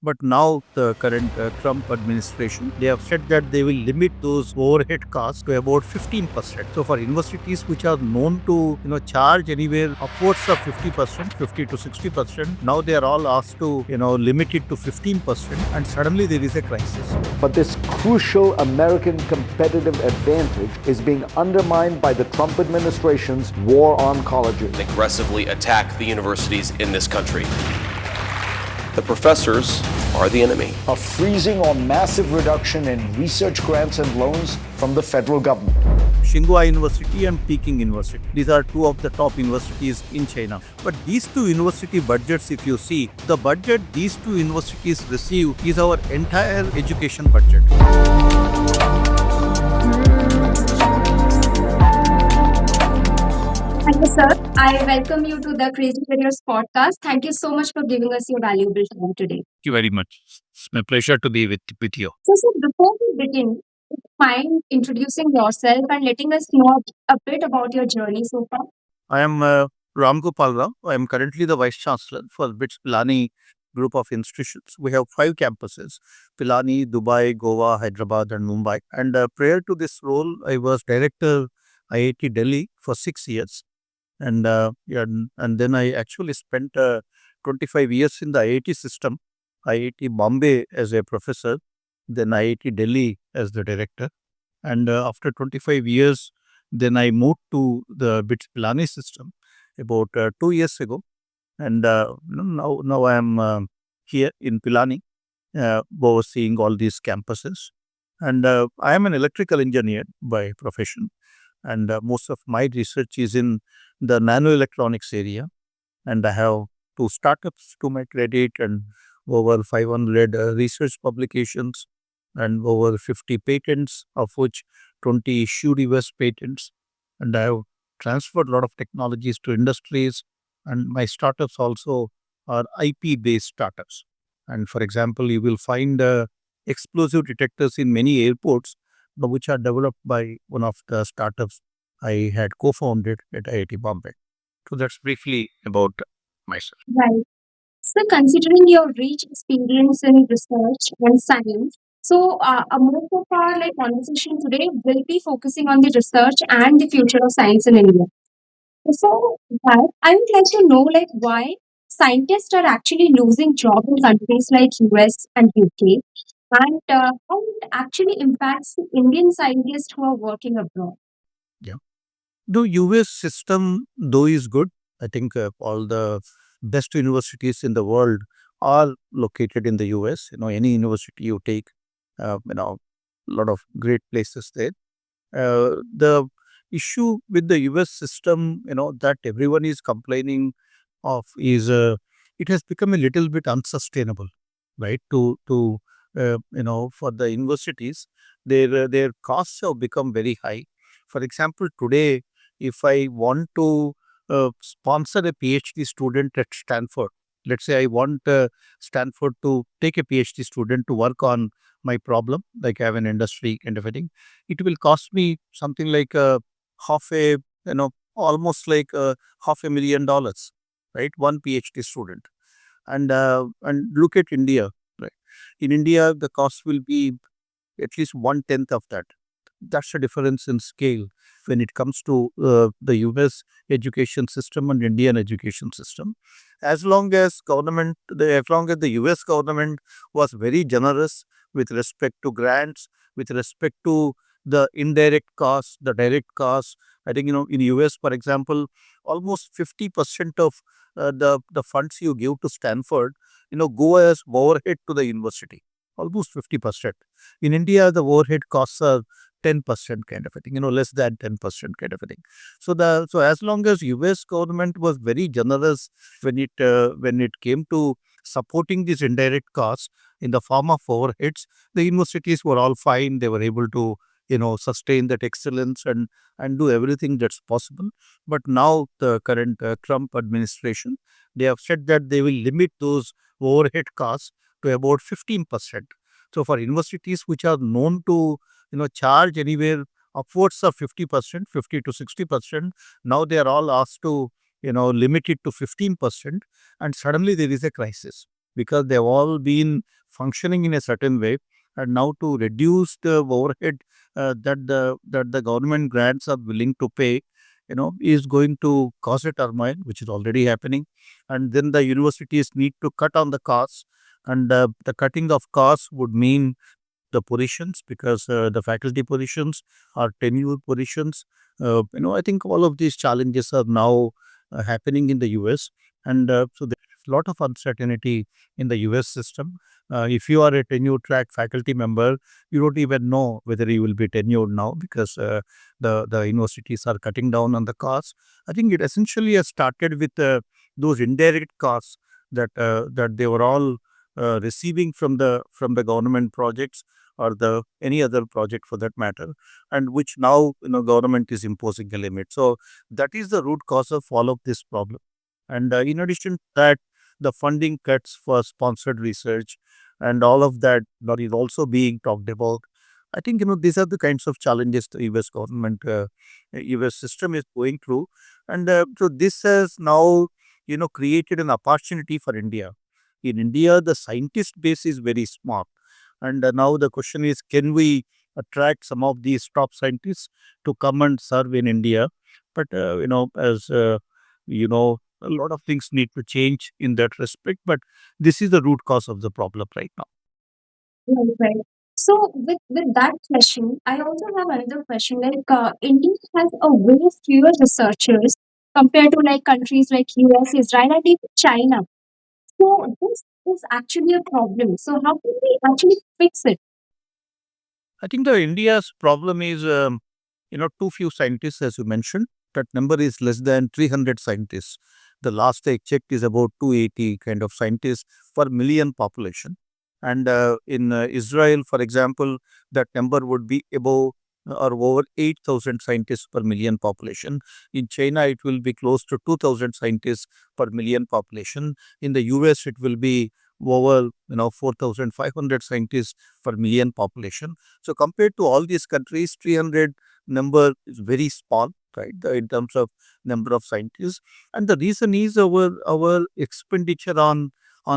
But now the current Trump administration, they have said that they will limit those overhead costs to about 15%. So for universities which are known to charge anywhere upwards of 50%, 50 to 60%, now they are all asked to limit it to 15%, and suddenly there is a crisis. But this crucial American competitive advantage is being undermined by the Trump administration's war on colleges. Aggressively attack the universities in this country. The professors are the enemy. A freezing or massive reduction in research grants and loans from the federal government. Tsinghua University and Peking University. These are two of the top universities in China. But these two university budgets, if you see, the budget these two universities receive is our entire education budget. Thank you, sir. I welcome you to the Crazy Careers podcast. Thank you so much for giving us your valuable time today. Thank you very much. It's my pleasure to be with you. So, sir, before we begin, would you mind introducing yourself and letting us know a bit about your journey so far? I am Ramgopal Rao. I am currently the Vice-Chancellor for Pilani group of institutions. We have 5 campuses: Pilani, Dubai, Goa, Hyderabad, and Mumbai. And prior to this role, I was director IIT Delhi for 6 years. And then I actually spent 25 years in the IIT system, IIT Bombay as a professor, then IIT Delhi as the director. And after 25 years, then I moved to the BITS Pilani system about 2 years ago. And now I am here in Pilani, overseeing all these campuses. And I am an electrical engineer by profession. And most of my research is in the nanoelectronics area. And I have 2 startups to my credit and over 500 research publications and over 50 patents, of which 20 issued US patents. And I have transferred a lot of technologies to industries. And my startups also are IP-based startups. And for example, you will find explosive detectors in many airports, which are developed by one of the startups I had co-founded at IIT Bombay. So that's briefly about myself. Right. So, considering your rich experience in research and science, so most of our conversation today will be focusing on the research and the future of science in India. Before that, I would like to know why scientists are actually losing jobs in countries like US and UK, and how it actually impacts the Indian scientists who are working abroad. Yeah. The US system, though, is good. I think all the best universities in the world are located in the US. Any university you take, a lot of great places there. The issue with the US system, that everyone is complaining of is it has become a little bit unsustainable, right? For the universities, their costs have become very high. For example, today, if I want to sponsor a PhD student at Stanford, let's say I want Stanford to take a PhD student to work on my problem, like I have an industry kind of a thing, it will cost me something like almost like $500,000, right? One PhD student. And look at India, right? In India, the cost will be at least 1/10 of that. That's a difference in scale when it comes to the US education system and Indian education system. As long as the US government was very generous with respect to grants, with respect to the indirect costs, the direct costs. I think, in US, for example, almost 50% of the funds you give to Stanford, go as overhead to the university. Almost 50%. In India, the overhead costs are 10% kind of a thing, less than 10% kind of a thing. So as long as US government was very generous when it came to supporting these indirect costs in the form of overheads, the universities were all fine. They were able to sustain that excellence and do everything that's possible. But now the current Trump administration, they have said that they will limit those overhead costs to about 15%. So for universities which are known to charge anywhere upwards of 50%, 50 to 60%, now they are all asked to limit it to 15%, and suddenly there is a crisis. because they've all been functioning in a certain way. And now to reduce the overhead that the government grants are willing to pay, is going to cause a turmoil, which is already happening. And then the universities need to cut on the costs, and the cutting of costs would mean the positions, because the faculty positions are tenure positions. I think all of these challenges are now happening in the US, and so there's a lot of uncertainty in the US system. If you are a tenure track faculty member, you don't even know whether you will be tenured now, because the universities are cutting down on the costs. I think it essentially has started with those indirect costs that they were all receiving from the government projects, or the any other project for that matter, and which now government is imposing a limit. So that is the root cause of all of this problem. And in addition to that, the funding cuts for sponsored research and all of that is also being talked about. I think these are the kinds of challenges the US government, US system is going through. And so this has now created an opportunity for India. In India, the scientist base is very small, and now the question is, can we attract some of these top scientists to come and serve in India? But, as a lot of things need to change in that respect. But this is the root cause of the problem right now. Right, right. So with that question, I also have another question. Like India has a way fewer researchers compared to like countries like US, Israel, and even China. So this is actually a problem. So how can we actually fix it? I think the India's problem is, too few scientists, as you mentioned. That number is less than 300 scientists. The last I checked is about 280 kind of scientists per million population. And in Israel, for example, that number would be above or over 8,000 scientists per million population. In China, it will be close to 2,000 scientists per million population. In the US, it will be over 4,500 scientists per million population. So compared to all these countries, 300 number is very small, right, in terms of number of scientists. And the reason is our expenditure on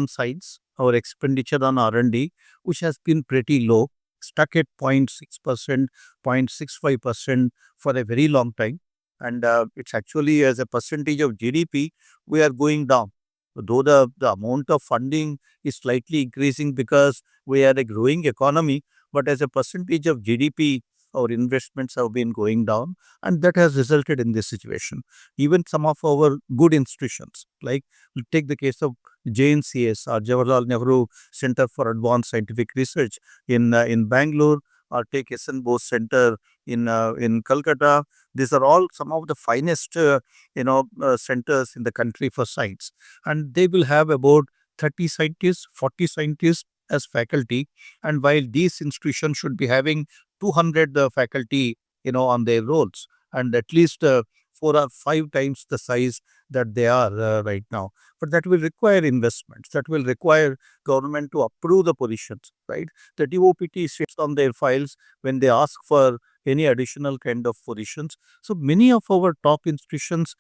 science, our expenditure on R&D, which has been pretty low, stuck at 0.6%, 0.65% for a very long time. And it's actually, as a percentage of GDP, we are going down. Though the amount of funding is slightly increasing because we are a growing economy, but as a percentage of GDP, our investments have been going down, and that has resulted in this situation. Even some of our good institutions, like take the case of JNCS, or Jawaharlal Nehru Center for Advanced Scientific Research in Bangalore, or take SN Bose Center in Calcutta. These are all some of the finest centers in the country for science, and they will have about 30 scientists, 40 scientists as faculty. And while these institutions should be having 200 faculty, on their roles, and at least 4 or 5 times the size that they are right now. But that will require investments. That will require government to approve the positions, right? The DOPT sits on their files when they ask for any additional kind of positions. So many of our top institutions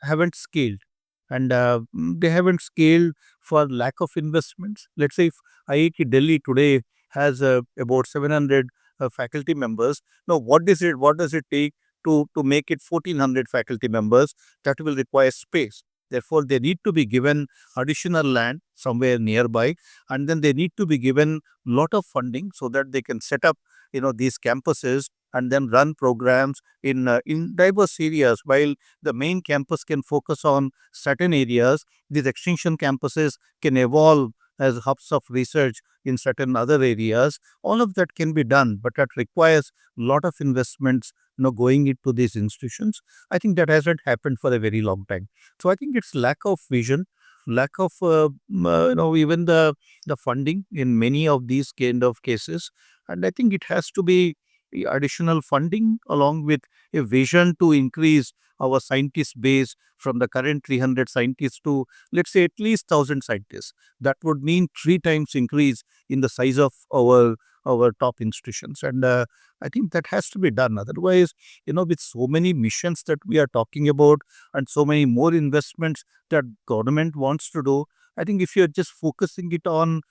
haven't scaled, and they haven't scaled for lack of investments. Let's say if IIT Delhi today has about 700 faculty members. Now, what does it take to make it 1,400 faculty members? That will require space. Therefore, they need to be given additional land somewhere nearby, and then they need to be given lot of funding so that they can set up, these campuses, and then run programs in diverse areas. While the main campus can focus on certain areas, these extension campuses can evolve as hubs of research in certain other areas. All of that can be done, but that requires a lot of investments going into these institutions. I think that hasn't happened for a very long time. So I think it's lack of vision, lack of even the funding in many of these kind of cases. And I think it has to be additional funding along with a vision to increase our scientist base from the current 300 scientists to, let's say, at least 1,000 scientists. That would mean 3 times increase in the size of our top institutions. And I think that has to be done. Otherwise, with so many missions that we are talking about and so many more investments that government wants to do, I think if you're just focusing it on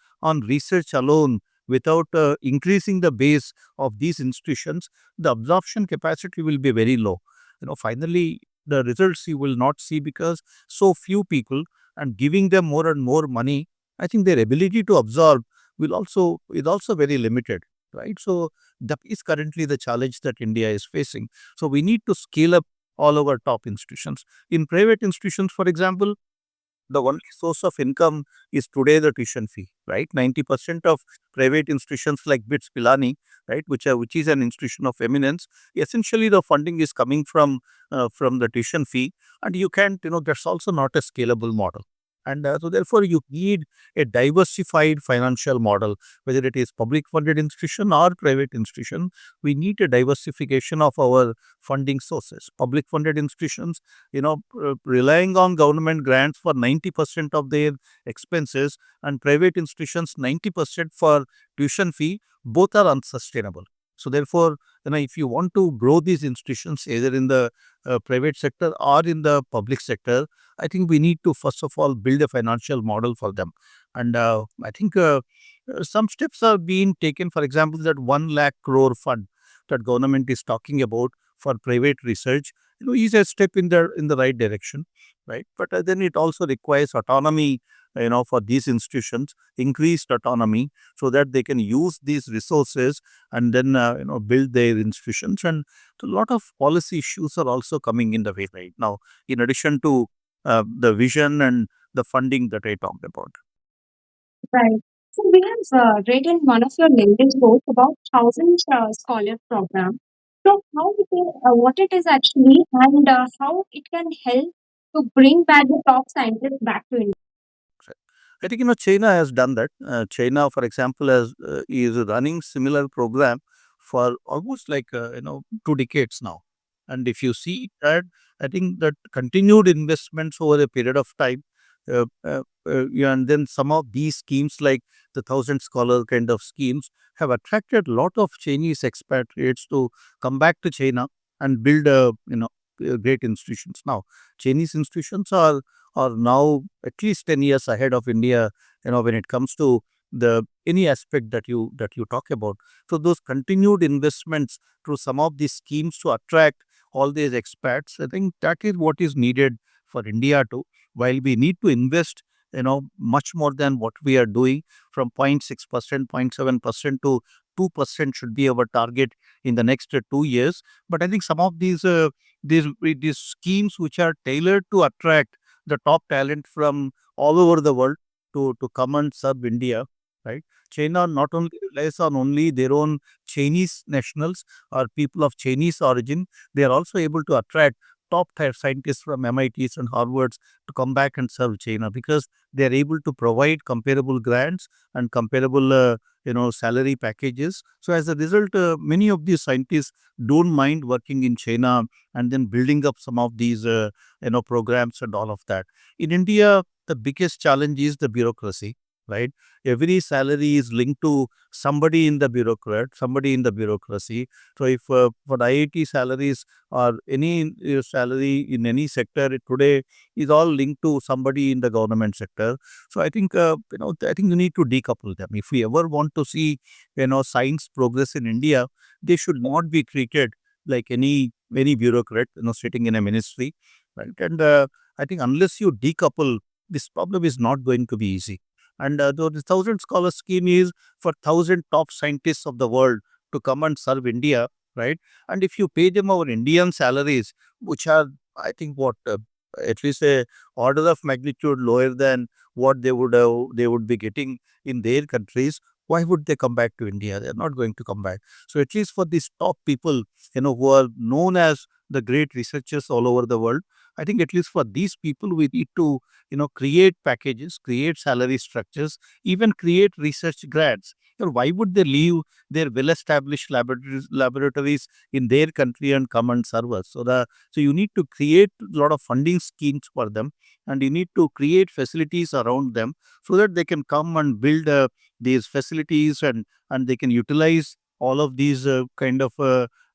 research alone without increasing the base of these institutions, the absorption capacity will be very low. Finally, the results you will not see because so few people, and giving them more and more money, I think their ability to absorb is also very limited, right? So that is currently the challenge that India is facing. So we need to scale up all our top institutions. In private institutions, for example, the only source of income is today the tuition fee, right? 90% of private institutions like BITS Pilani, right, which is an institution of eminence, essentially the funding is coming from the tuition fee, and you can't, that's also not a scalable model. And so therefore you need a diversified financial model, whether it is public funded institution or private institution. We need a diversification of our funding sources. Public funded institutions, relying on government grants for 90% of their expenses, and private institutions 90% for tuition fee, both are unsustainable. So therefore, if you want to grow these institutions either in the private sector or in the public sector, I think we need to first of all build a financial model for them. And I think some steps are being taken. For example, that 1 lakh crore fund that government is talking about for private research, is a step in the right direction, right? But then it also requires autonomy, for these institutions, increased autonomy, so that they can use these resources and then build their institutions. And a lot of policy issues are also coming in the way right now, in addition to the vision and the funding that I talked about. Right. So we have read in one of your LinkedIn posts about thousand scholar program. So what it is actually, and how it can help to bring back the top scientists back to India. I think China has done that. China, for example, is running similar program for almost like 2 decades now. And if you see that, I think that continued investments over a period of time, yeah, and then some of these schemes like the Thousand Scholar kind of schemes have attracted a lot of Chinese expatriates to come back to China and build great institutions. Now, Chinese institutions are now at least 10 years ahead of India, when it comes to the any aspect that you talk about. So those continued investments through some of these schemes to attract all these expats, I think that is what is needed for India too. While we need to invest, much more than what we are doing, from 0.6%, 0.7% to 2% should be our target in the next 2 years. But I think some of these schemes which are tailored to attract the top talent from all over the world to come and serve India, right? China not only relies on only their own Chinese nationals or people of Chinese origin, they are also able to attract top tier scientists from MITs and Harvards to come back and serve China, because they are able to provide comparable grants and comparable salary packages. So as a result, many of these scientists don't mind working in China and then building up some of these programs and all of that. In India, the biggest challenge is the bureaucracy, right? Every salary is linked to somebody in the bureaucracy. So if for IIT salaries or any salary in any sector today is all linked to somebody in the government sector. So I think I think you need to decouple them. If we ever want to see science progress in India, they should not be treated like any bureaucrat sitting in a ministry, right? And I think unless you decouple, this problem is not going to be easy. And the Thousand Scholar Scheme is for 1,000 top scientists of the world to come and serve India, right? And if you pay them our Indian salaries, which are, I think, at least a order of magnitude lower than what they would be getting in their countries, why would they come back to India? They are not going to come back. So at least for these top people, who are known as the great researchers all over the world, I think at least for these people, we need to create packages, create salary structures, even create research grants. Why would they leave their well-established laboratories in their country and come and serve us? So you need to create a lot of funding schemes for them, and you need to create facilities around them so that they can come and build these facilities, and they can utilize all of these kind of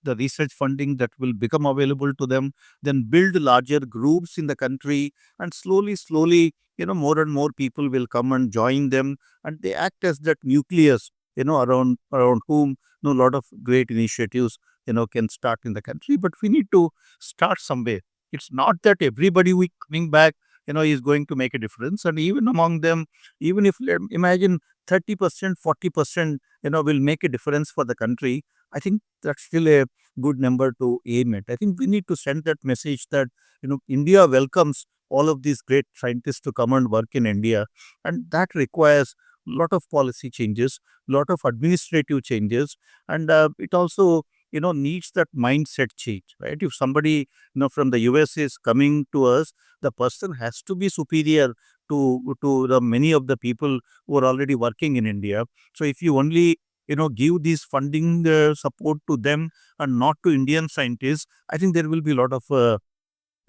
the research funding that will become available to them, then build larger groups in the country, and slowly more and more people will come and join them, and they act as that nucleus, around whom, a lot of great initiatives, can start in the country. But we need to start somewhere. It's not that everybody we coming back, is going to make a difference. And even among them, even if imagine 30%, 40%, will make a difference for the country, I think that's still a good number to aim at. I think we need to send that message that, India welcomes all of these great scientists to come and work in India. And that requires a lot of policy changes, lot of administrative changes, and it also, needs that mindset change, right? If somebody, from the US is coming to us, the person has to be superior to the many of the people who are already working in India. So if you only, give these funding support to them and not to Indian scientists, I think there will be a lot of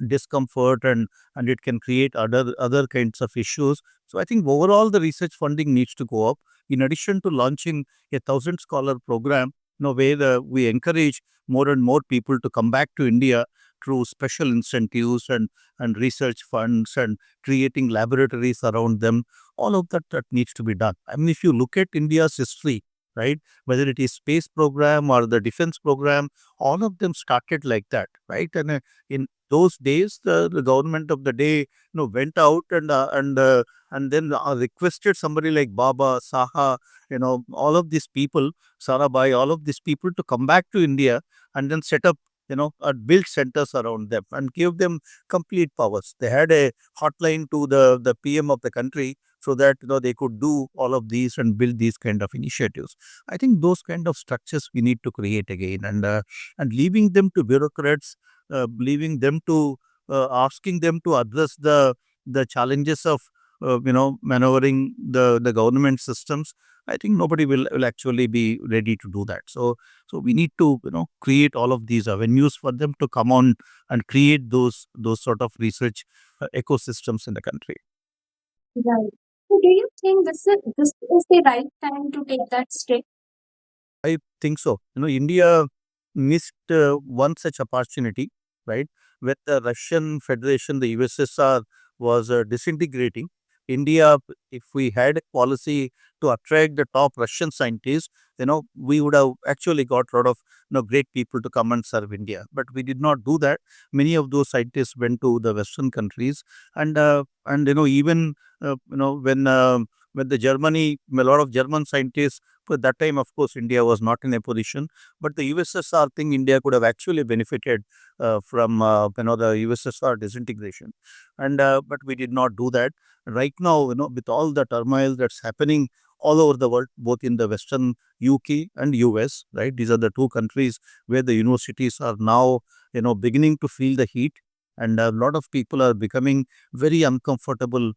discomfort, and it can create other kinds of issues. So I think overall the research funding needs to go up. In addition to launching a 1,000 scholar program, where we encourage more and more people to come back to India through special incentives and research funds and creating laboratories around them. All of that needs to be done. I mean, if you look at India's history, right, whether it is space program or the defense program, all of them started like that, right? And in those days, the government of the day, went out and then requested somebody like Baba, Saha, all of these people, Sarabhai, all of these people to come back to India and then set up, build centers around them and give them complete powers. They had a hotline to the PM of the country, so that, they could do all of these and build these kind of initiatives. I think those kind of structures we need to create again, and leaving them to bureaucrats, leaving them to asking them to address the challenges of maneuvering the government systems. I think nobody will actually be ready to do that. So we need to, create all of these avenues for them to come on and create those sort of research ecosystems in the country. Right. So do you think this is the right time to take that step? I think so. India missed one such opportunity, right? When the Russian Federation, the USSR, was disintegrating, India, if we had a policy to attract the top Russian scientists, we would have actually got a lot of, great people to come and serve India. But we did not do that. Many of those scientists went to the Western countries, and even when the Germany, a lot of German scientists. At that time, of course, India was not in a position, but the USSR thing, India could have actually benefited from the USSR disintegration, and but we did not do that. Right now, with all the turmoil that's happening all over the world, both in the Western UK and US, right? These are the two countries where the universities are now, beginning to feel the heat, and a lot of people are becoming very uncomfortable,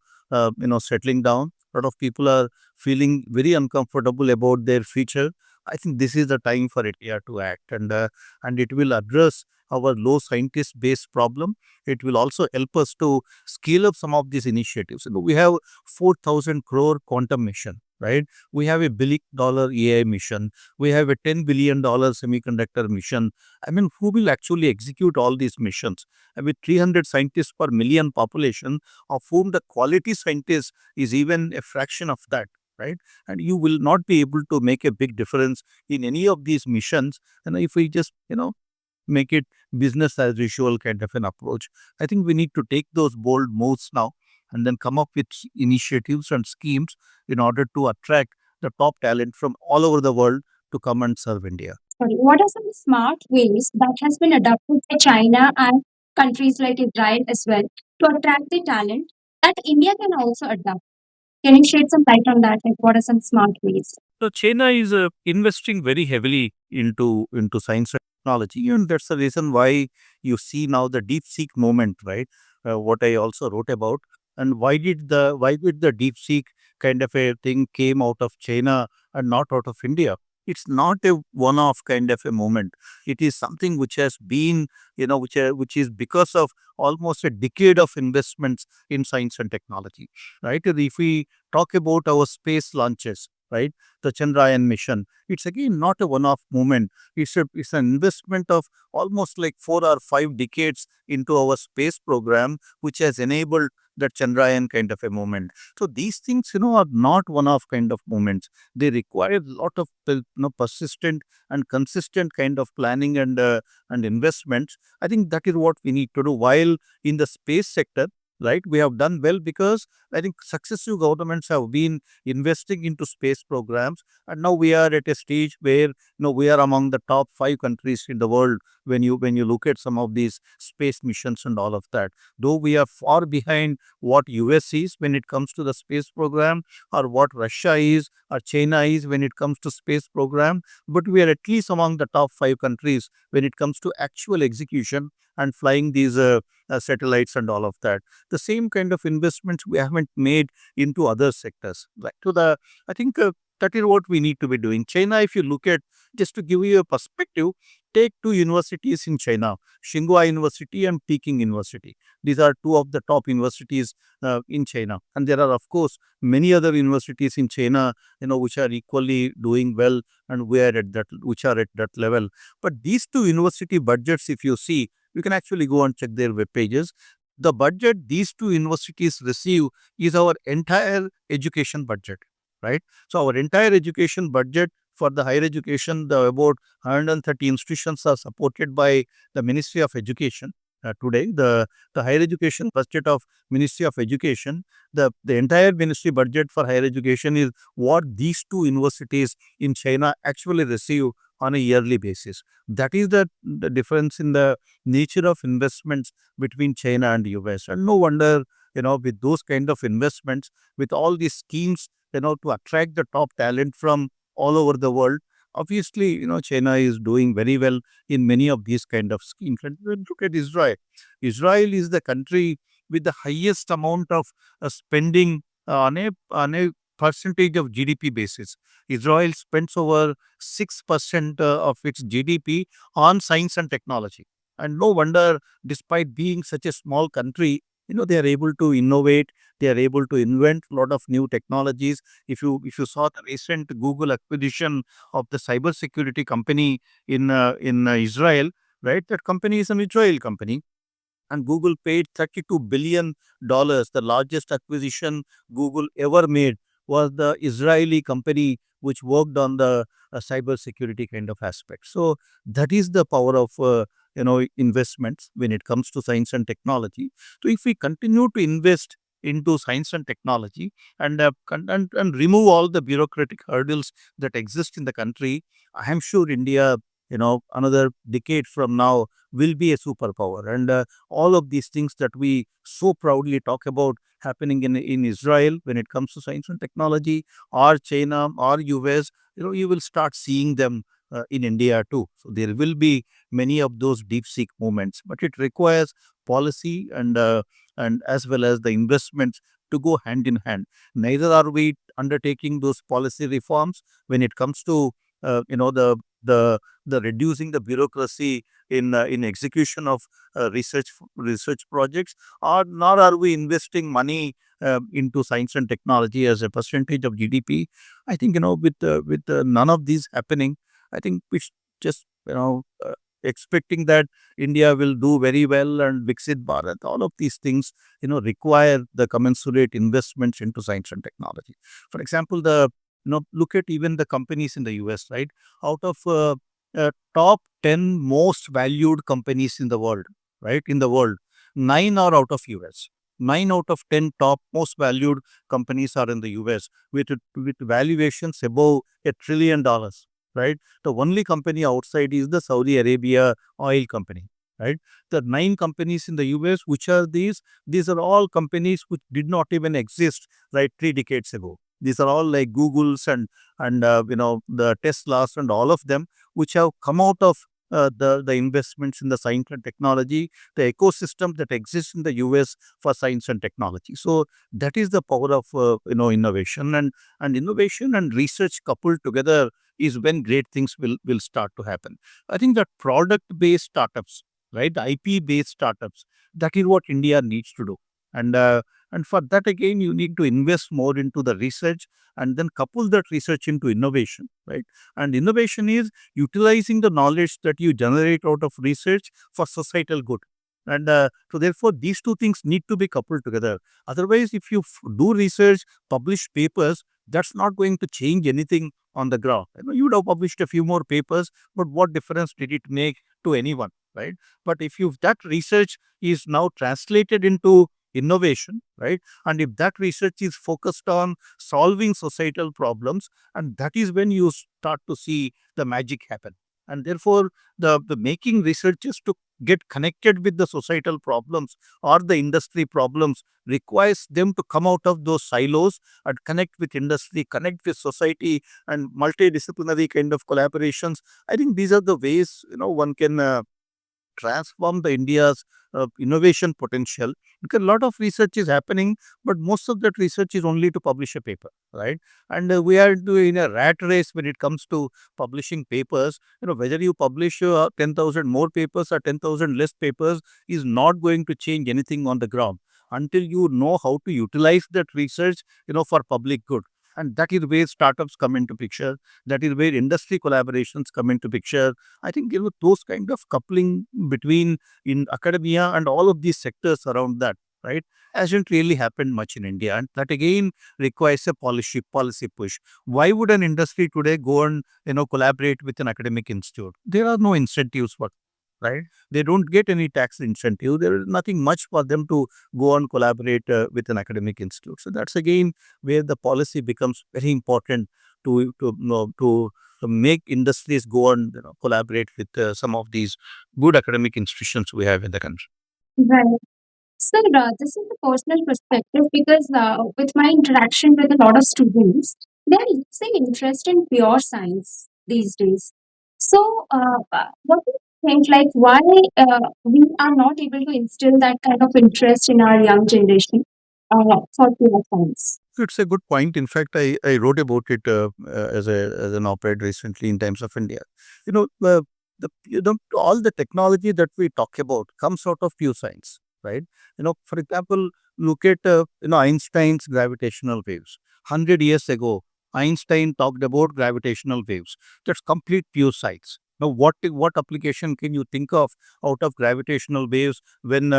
settling down. A lot of people are feeling very uncomfortable about their future. I think this is the time for India to act, and it will address our low scientist based problem. It will also help us to scale up some of these initiatives. We have 4,000 crore quantum mission, right? We have $1 billion AI mission. We have a $10 billion semiconductor mission. I mean, who will actually execute all these missions? I mean, 300 scientists per million population, of whom the quality scientist is even a fraction of that, right? And you will not be able to make a big difference in any of these missions. And if we just, make it business as usual kind of an approach, I think we need to take those bold moves now and then come up with initiatives and schemes in order to attract the top talent from all over the world to come and serve India. Sorry, what are some smart ways that has been adopted by China and countries like Israel as well to attract the talent that India can also adopt? Can you shed some light on that? Like, what are some smart ways? So China is investing very heavily into science and technology, and that's the reason why you see now the deep seek movement, right? What I also wrote about, and why did the deep seek kind of a thing came out of China and not out of India? It's not a one-off kind of a moment. It is something which has been, which is because of almost a decade of investments in science and technology, right? If we talk about our space launches, right, the Chandrayaan mission, it's again not a one-off movement. It's an investment of almost like 4 or 5 decades into our space program, which has enabled that Chandrayaan kind of a movement. So these things, are not one-off kind of movements. They require a lot of persistent and consistent kind of planning and investments. I think that is what we need to do. While in the space sector, right, we have done well because I think successive governments have been investing into space programs, and now we are at a stage where we are among the top 5 countries in the world when you look at some of these space missions and all of that. Though we are far behind what US is when it comes to the space program, or what Russia is or China is when it comes to space program, but we are at least among the top 5 countries when it comes to actual execution and flying these satellites and all of that. The same kind of investments we haven't made into other sectors. Like to the, I think that is what we need to be doing. China, if you look at, just to give you a perspective, take 2 universities in China, Tsinghua University and Peking University. These are 2 of the top universities in China. And there are, of course, many other universities in China, which are equally doing well and which are at that level. But these 2 university budgets, if you see, you can actually go and check their web pages. The budget these 2 universities receive is our entire education budget, right? So our entire education budget for the higher education, the about 130 institutions are supported by the Ministry of Education. Today, the higher education budget of Ministry of Education, the entire ministry budget for higher education is what these 2 universities in China actually receive on a yearly basis. That is the difference in the nature of investments between China and US. And no wonder, with those kind of investments, with all these schemes, to attract the top talent from all over the world, obviously, China is doing very well in many of these kind of schemes. And look at Israel. Israel is the country with the highest amount of spending on a percentage of GDP basis. Israel spends over 6% of its GDP on science and technology. And no wonder, despite being such a small country, they are able to innovate, they are able to invent a lot of new technologies. If you saw the recent Google acquisition of the cybersecurity company in Israel, right? That company is an Israel company, and Google paid $32 billion. The largest acquisition Google ever made was the Israeli company which worked on the cyber security kind of aspect. So that is the power of investments when it comes to science and technology. So if we continue to invest into science and technology and remove all the bureaucratic hurdles that exist in the country, I am sure India, another decade from now, will be a superpower. And all of these things that we so proudly talk about happening in Israel when it comes to science and technology, or China or US, you will start seeing them in India too. So there will be many of those deep seek movements, but it requires policy and as well as the investments to go hand in hand. Neither are we undertaking those policy reforms when it comes to the the reducing the bureaucracy in execution of research projects, or nor are we investing money into science and technology as a percentage of GDP. I think with none of these happening, I think we should just expecting that India will do very well and Viksit Bharat. All of these things require the commensurate investments into science and technology. For example, look at even the companies in the US, right? Out of top 10 most valued companies in the world, right? In the world, 9 are out of US. 9 out of 10 top most valued companies are in the US with valuations above $1 trillion, right? The only company outside is the Saudi Arabia oil company, right? The 9 companies in the US, which are these? These are all companies which did not even exist, right, 3 decades ago. These are all like Googles and the Teslas and all of them, which have come out of the investments in the science and technology, the ecosystem that exists in the US for science and technology. So that is the power of innovation, and innovation and research coupled together is when great things will start to happen. I think that product based startups, right, IP based startups, that is what India needs to do. And and for that, again, you need to invest more into the research and then couple that research into innovation, right? And innovation is utilizing the knowledge that you generate out of research for societal good. And so therefore, these two things need to be coupled together. Otherwise, if you do research, publish papers, that's not going to change anything on the ground. You would have published a few more papers, but what difference did it make to anyone, right? But if you that research is now translated into innovation, right? And if that research is focused on solving societal problems, and that is when you start to see the magic happen. And therefore, the making researchers to get connected with the societal problems or the industry problems requires them to come out of those silos and connect with industry, connect with society, and multidisciplinary kind of collaborations. I think these are the ways one can transform the India's innovation potential, because a lot of research is happening, but most of that research is only to publish a paper, right? And we are doing a rat race when it comes to publishing papers. Whether you publish 10,000 more papers or 10,000 less papers is not going to change anything on the ground until you know how to utilize that research for public good. And that is where startups come into picture. That is where industry collaborations come into picture. I think those kind of coupling between in academia and all of these sectors around that, right, hasn't really happened much in India, and that again requires a policy push. Why would an industry today go and collaborate with an academic institute? There are no incentives for, right? They don't get any tax incentive. There is nothing much for them to go and collaborate with an academic institute. So that's again where the policy becomes very important to make industries go and collaborate with some of these good academic institutions we have in the country. Right. Sir, this is a personal perspective because with my interaction with a lot of students, they're losing interest in pure science these days. So, what do you think? Like, why we are not able to instill that kind of interest in our young generation for pure science? So it's a good point. In fact, I wrote about it as an op-ed recently in Times of India. All the technology that we talk about comes out of pure science, right? For example, look at Einstein's gravitational waves. 100 years ago, Einstein talked about gravitational waves. That's complete pure science. Now, what application can you think of out of gravitational waves when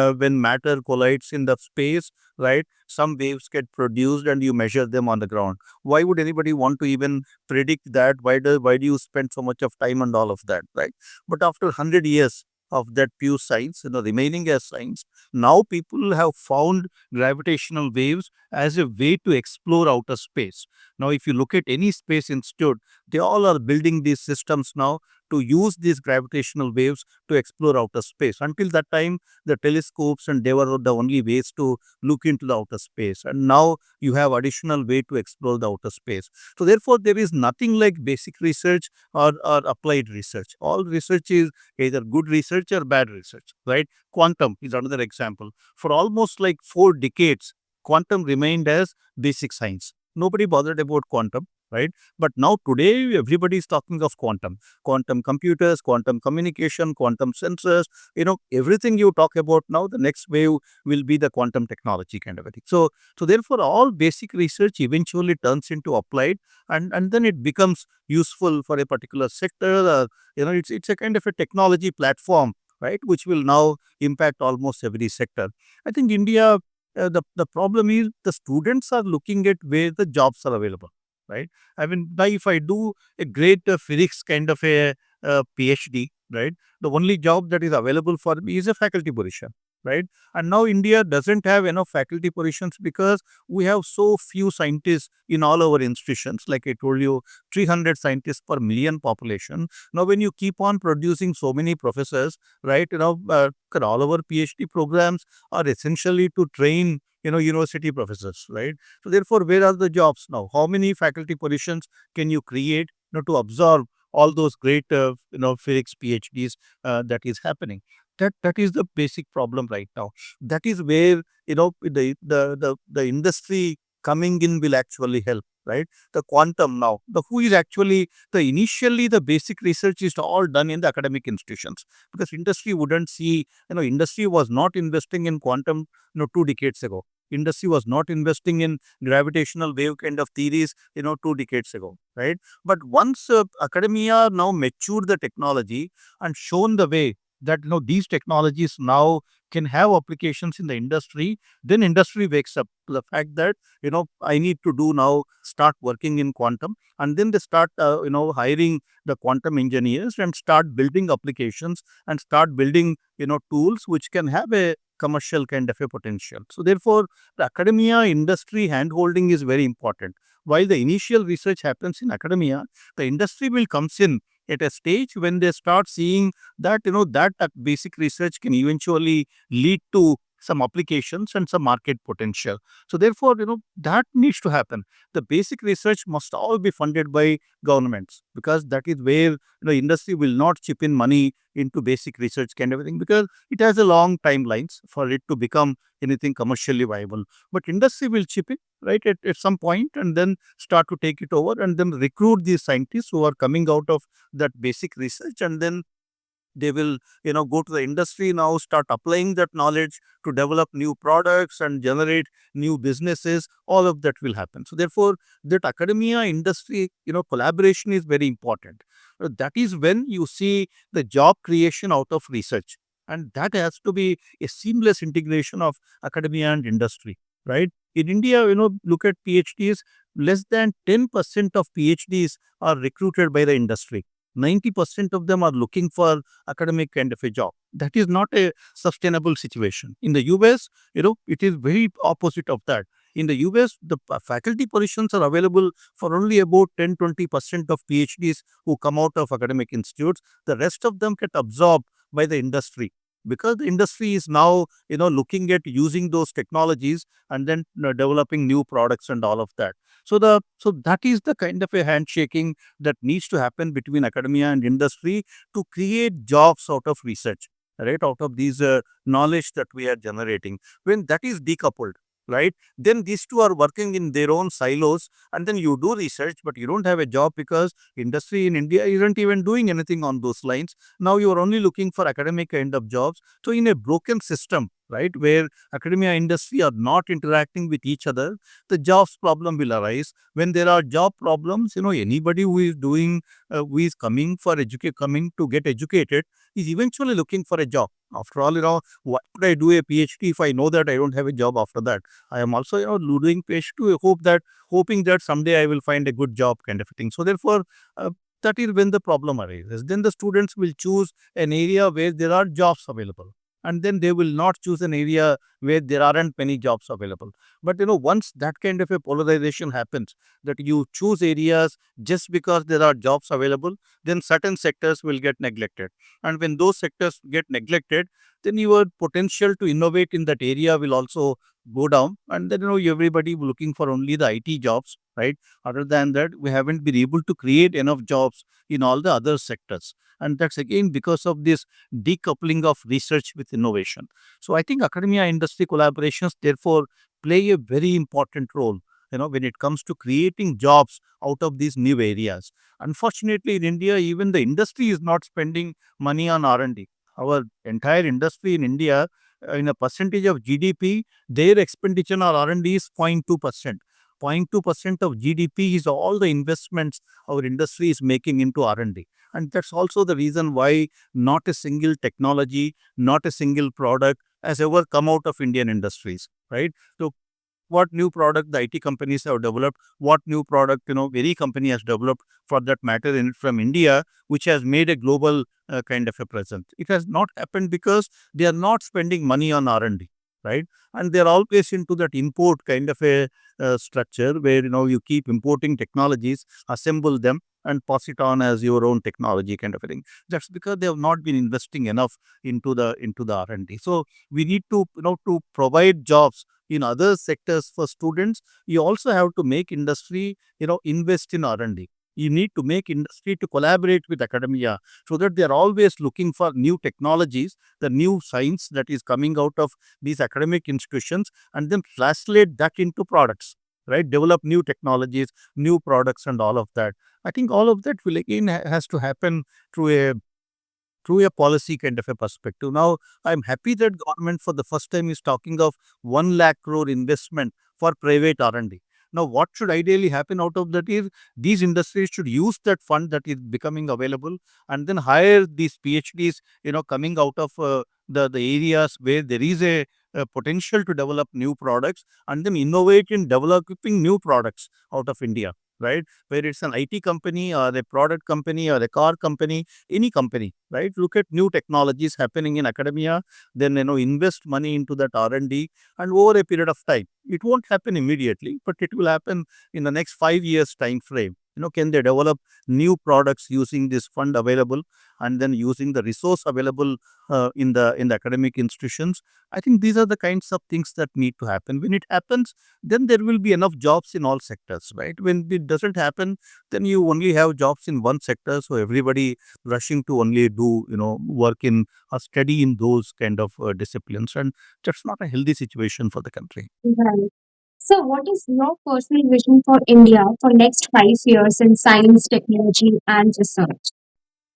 matter collides in the space, right? Some waves get produced and you measure them on the ground. Why would anybody want to even predict that? Why do you spend so much of time and all of that, right? But after 100 years of that pure science, remaining as science, now people have found gravitational waves as a way to explore outer space. Now, if you look at any space institute, they all are building these systems now to use these gravitational waves to explore outer space. Until that time, the telescopes and they were the only ways to look into the outer space. And now you have additional way to explore the outer space. So therefore, there is nothing like basic research or applied research. All research is either good research or bad research, right? Quantum is another example. For almost like 4 decades, quantum remained as basic science. Nobody bothered about quantum, right? But now today, everybody is talking of quantum computers, quantum communication, quantum sensors. Everything you talk about now, the next wave will be the quantum technology kind of a thing. So therefore, all basic research eventually turns into applied, and then it becomes useful for a particular sector. It's a kind of a technology platform, right, which will now impact almost every sector. I think India, the problem is the students are looking at where the jobs are available, right? I mean, now if I do a great physics kind of a PhD, right, the only job that is available for me is a faculty position, right? And now India doesn't have enough faculty positions because we have so few scientists in all our institutions. Like I told you, 300 scientists per million population. Now, when you keep on producing so many professors, right, all our PhD programs are essentially to train university professors, right? So therefore, where are the jobs now? How many faculty positions can you create to absorb all those great physics PhDs that is happening? That is the basic problem right now. That is where the industry coming in will actually help, right? The quantum now, the who is actually the initially the basic research is all done in the academic institutions, because industry wouldn't see, industry was not investing in quantum 2 decades ago. Industry was not investing in gravitational wave kind of theories 2 decades ago, right? But once academia now matured the technology and shown the way that these technologies now can have applications in the industry, then industry wakes up to the fact that, I need to do now, start working in quantum. And then they start, hiring the quantum engineers and start building applications and start building, tools which can have a commercial kind of a potential. So therefore, the academia industry handholding is very important. While the initial research happens in academia, the industry will comes in at a stage when they start seeing that, that basic research can eventually lead to some applications and some market potential. So therefore, that needs to happen. The basic research must all be funded by governments, because that is where industry will not chip in money into basic research kind of a thing, because it has a long timelines for it to become anything commercially viable. But industry will chip in, right, at some point, and then start to take it over and then recruit these scientists who are coming out of that basic research, and then they will go to the industry now, start applying that knowledge to develop new products and generate new businesses. All of that will happen. So therefore, that academia industry collaboration is very important. That is when you see the job creation out of research, and that has to be a seamless integration of academia and industry, right? In India, look at PhDs. Less than 10% of PhDs are recruited by the industry. 90% of them are looking for academic kind of a job. That is not a sustainable situation. In the US, it is very opposite of that. In the US, the faculty positions are available for only about 10-20% of PhDs who come out of academic institutes. The rest of them get absorbed by the industry, because the industry is now looking at using those technologies and then developing new products and all of that. So that is the kind of a handshaking that needs to happen between academia and industry to create jobs out of research, right, out of these knowledge that we are generating. When that is decoupled, right, then these two are working in their own silos, and then you do research but you don't have a job because industry in India isn't even doing anything on those lines. Now you are only looking for academic kind of jobs. So in a broken system, right, where academia industry are not interacting with each other, the jobs problem will arise. When there are job problems, anybody who is doing, who is coming for coming to get educated, is eventually looking for a job. After all, why would I do a PhD if I know that I don't have a job after that? I am also, doing PhD hoping that someday I will find a good job kind of a thing. So therefore, that is when the problem arises. Then the students will choose an area where there are jobs available, and then they will not choose an area where there aren't many jobs available. But once that kind of a polarization happens, that you choose areas just because there are jobs available, then certain sectors will get neglected. And when those sectors get neglected, then your potential to innovate in that area will also go down. And then everybody looking for only the IT jobs, right? Other than that, we haven't been able to create enough jobs in all the other sectors. And that's again because of this decoupling of research with innovation. So I think academia industry collaborations therefore play a very important role, when it comes to creating jobs out of these new areas. Unfortunately, in India, even the industry is not spending money on R&D. Our entire industry in India, in a percentage of GDP, their expenditure on R&D is 0.2%. 0.2% of GDP is all the investments our industry is making into R&D. And that's also the reason why not a single technology, not a single product has ever come out of Indian industries, right? So what new product the IT companies have developed, what new product, any company has developed for that matter from India, which has made a global kind of a presence. It has not happened because they are not spending money on R&D, right? And they're always into that import kind of a structure where, you keep importing technologies, assemble them and pass it on as your own technology kind of a thing. That's because they have not been investing enough into the R&D. So we need to, to provide jobs in other sectors for students. You also have to make industry, invest in R&D. You need to make industry to collaborate with academia so that they are always looking for new technologies, the new science that is coming out of these academic institutions, and then translate that into products, right? Develop new technologies, new products, and all of that. I think all of that will again has to happen through a policy kind of a perspective. Now, I'm happy that government for the first time is talking of 1 lakh crore investment for private R&D. Now, what should ideally happen out of that is these industries should use that fund that is becoming available and then hire these PhDs, coming out of the areas where there is a potential to develop new products and then innovate in developing new products out of India, right? Whether it's an IT company or a product company or a car company, any company, right? Look at new technologies happening in academia, then invest money into that R&D, and over a period of time. It won't happen immediately, but it will happen in the next 5 years time frame. Can they develop new products using this fund available and then using the resource available in the academic institutions? I think these are the kinds of things that need to happen. When it happens, then there will be enough jobs in all sectors, right? When it doesn't happen, then you only have jobs in one sector, so everybody rushing to only do work in or study in those kind of disciplines, and that's not a healthy situation for the country. Right. So, what is your personal vision for India for next 5 years in science, technology, and research?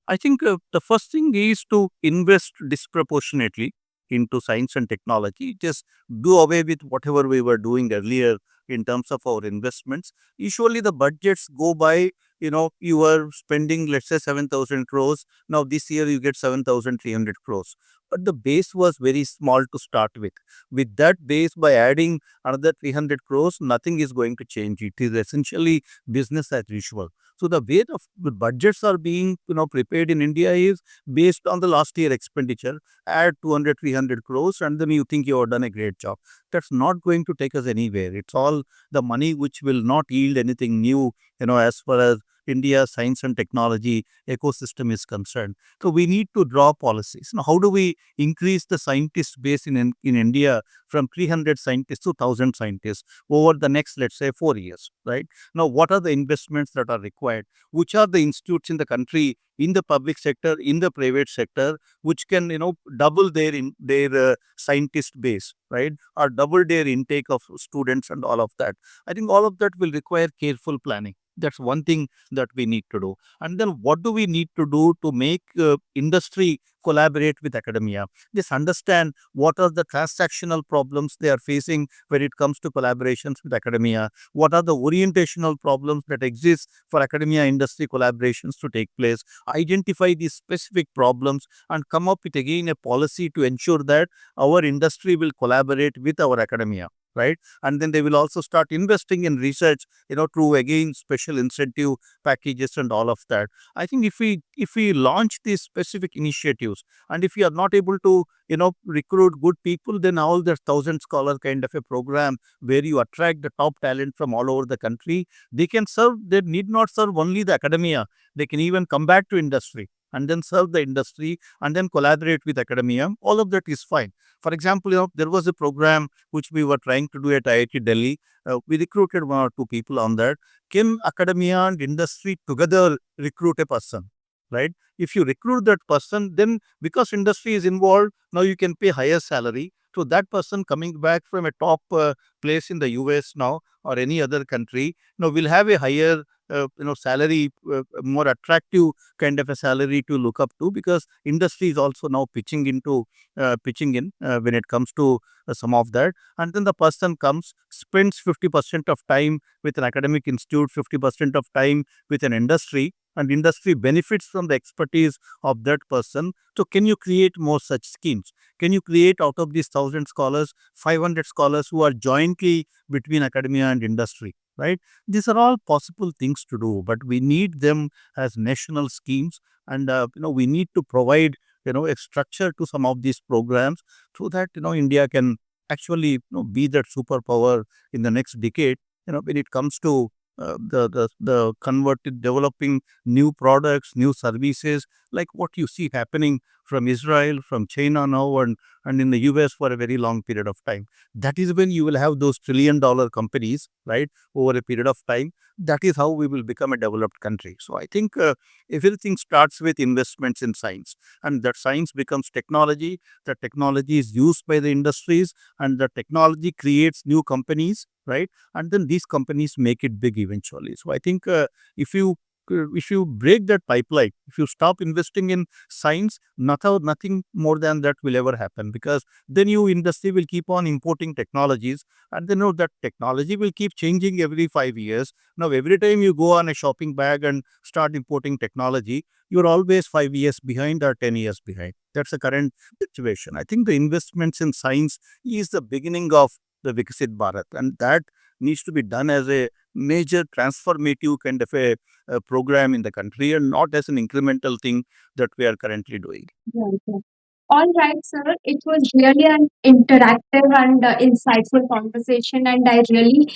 I think the first thing is to invest disproportionately into science and technology. Just do away with whatever we were doing earlier in terms of our investments. Usually the budgets go by, you are spending, let's say, 7,000 crores. Now this year you get 7,300 crores. But the base was very small to start with. With that base, by adding another 300 crores, nothing is going to change. It is essentially business as usual. So the way the budgets are being prepared in India is based on the last year expenditure. Add 200, 300 crores, and then you think you have done a great job. That's not going to take us anywhere. It's all the money which will not yield anything new, as far as India's science and technology ecosystem is concerned. So we need to draw policies. Now, how do we increase the scientist base in India from 300 scientists to 1,000 scientists over the next, let's say, 4 years, right? Now, what are the investments that are required? Which are the institutes in the country, in the public sector, in the private sector, which can double their scientist base, right, or double their intake of students and all of that? I think all of that will require careful planning. That's one thing that we need to do. And then what do we need to do to make industry collaborate with academia? Just understand what are the transactional problems they are facing when it comes to collaborations with academia. What are the orientational problems that exist for academia industry collaborations to take place? Identify these specific problems and come up with again a policy to ensure that our industry will collaborate with our academia, right? And then they will also start investing in research, through again special incentive packages and all of that. I think if we launch these specific initiatives, and if we are not able to recruit good people, then all the 1,000 scholar kind of a program where you attract the top talent from all over the country, they need not serve only the academia. They can even come back to industry and then serve the industry and then collaborate with academia. All of that is fine. For example, there was a program which we were trying to do at IIT Delhi. We recruited one or two people on that. Can academia and industry together recruit a person, right? If you recruit that person, then because industry is involved, now you can pay higher salary. So that person coming back from a top place in the US now or any other country, will have a higher salary, more attractive kind of a salary to look up to, because industry is also now pitching in when it comes to some of that. And then the person comes, spends 50% of time with an academic institute, 50% of time with an industry, and industry benefits from the expertise of that person. So can you create more such schemes? Can you create out of these 1,000 scholars, 500 scholars who are jointly between academia and industry, right? These are all possible things to do, but we need them as national schemes. And we need to provide a structure to some of these programs so that India can actually be that superpower in the next decade. When it comes to the converted developing new products, new services, like what you see happening from Israel, from China now, and in the US for a very long period of time. That is when you will have those $1 trillion companies, right, over a period of time. That is how we will become a developed country. So I think everything starts with investments in science, and that science becomes technology. The technology is used by the industries, and the technology creates new companies, right? And then these companies make it big eventually. So I think if you break that pipeline, if you stop investing in science, nothing more than that will ever happen, because then you industry will keep on importing technologies, and then that technology will keep changing every 5 years. Now, every time you go on a shopping bag and start importing technology, you're always 5 years behind or 10 years behind. That's the current situation. I think the investments in science is the beginning of the Viksit Bharat, and that needs to be done as a major transformative kind of a program in the country and not as an incremental thing that we are currently doing. Right, right. All right, sir. It was really an interactive and insightful conversation, and I really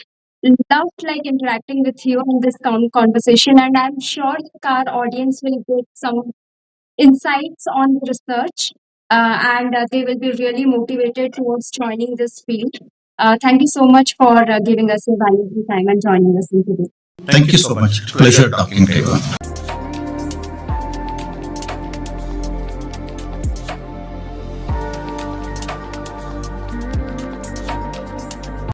loved like interacting with you in this conversation. And I'm sure that our audience will get some insights on the research, and they will be really motivated towards joining this field. Thank you so much for giving us your valuable time and joining us in today. Thank you so much. Pleasure talking to you.